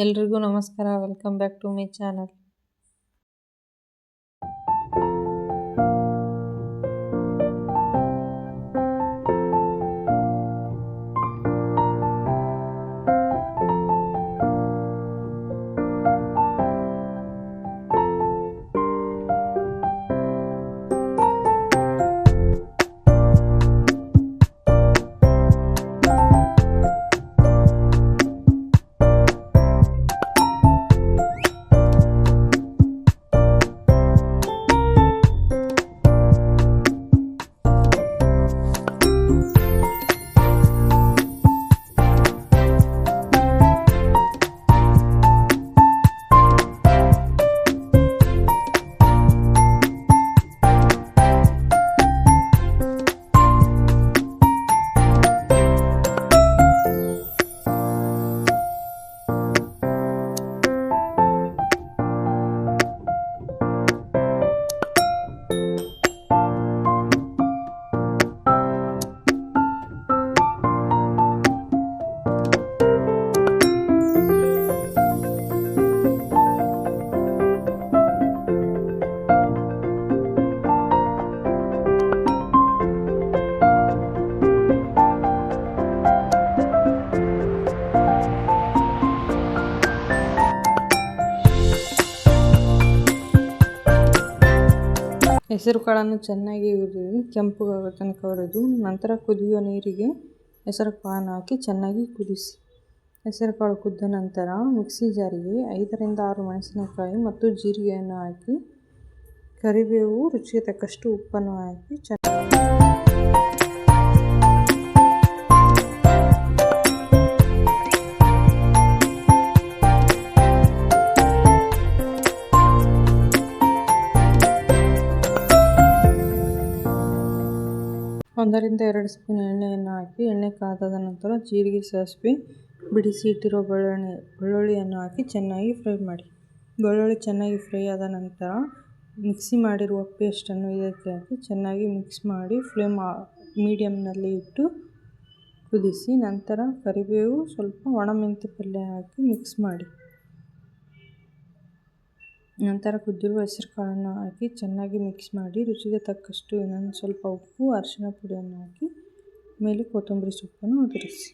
ಎಲ್ರಿಗೂ ನಮಸ್ಕಾರ. Welcome back to my channel. ಹೆಸರು ಕಾಳನ್ನು ಚೆನ್ನಾಗಿ ಹುರಿದು ಕೆಂಪುಗಾಗೋ ತನಕ ಹುರಿದು ನಂತರ ಕುದಿಯುವ ನೀರಿಗೆ ಹೆಸರು ಕಾಳನ್ನು ಹಾಕಿ ಚೆನ್ನಾಗಿ ಕುದಿಸಿ. ಹೆಸರು ಕಾಳು ಕುದ್ದ ನಂತರ ಮಿಕ್ಸಿ ಜಾರಿಗೆ 5 ರಿಂದ 6 ಮೆಣಸಿನಕಾಯಿ ಮತ್ತು ಜೀರಿಗೆಯನ್ನು ಹಾಕಿ ಕರಿಬೇವು, ರುಚಿಗೆ ತಕ್ಕಷ್ಟು ಉಪ್ಪನ್ನು ಹಾಕಿ ಒಂದರಿಂದ 2 ಸ್ಪೂನ್ ಎಣ್ಣೆಯನ್ನು ಹಾಕಿ ಎಣ್ಣೆ ಕಾದಾದ ನಂತರ ಜೀರಿಗೆ, ಸಾಸಿವೆ, ಬಿಡಿಸಿ ಇಟ್ಟಿರುವ ಬೆಳ್ಳುಳ್ಳಿಯನ್ನು ಹಾಕಿ ಚೆನ್ನಾಗಿ ಫ್ರೈ ಮಾಡಿ. ಬೆಳ್ಳುಳ್ಳಿ ಚೆನ್ನಾಗಿ ಫ್ರೈ ಆದ ನಂತರ ಮಿಕ್ಸಿ ಮಾಡಿರುವ ಪೇಸ್ಟನ್ನು ಇದಕ್ಕೆ ಹಾಕಿ ಚೆನ್ನಾಗಿ ಮಿಕ್ಸ್ ಮಾಡಿ ಫ್ಲೇಮ್ ಮೀಡಿಯಮ್ನಲ್ಲಿ ಇಟ್ಟು ಕುದಿಸಿ. ನಂತರ ಕರಿಬೇವು, ಸ್ವಲ್ಪ ಒಣಮೆಂತ್ಯ ಪಲ್ಯ ಹಾಕಿ ಮಿಕ್ಸ್ ಮಾಡಿ. ನಂತರ ಕುದ್ದಿರುವ ಹೆಸರು ಕಾಳನ್ನು ಹಾಕಿ ಚೆನ್ನಾಗಿ ಮಿಕ್ಸ್ ಮಾಡಿ ರುಚಿಗೆ ತಕ್ಕಷ್ಟು ಇನ್ನೊಂದು ಸ್ವಲ್ಪ ಉಪ್ಪು, ಅರಿಶಿನ ಪುಡಿಯನ್ನು ಹಾಕಿ ಮೇಲೆ ಕೊತ್ತಂಬರಿ ಸೊಪ್ಪನ್ನು ಉದುರಿಸಿ.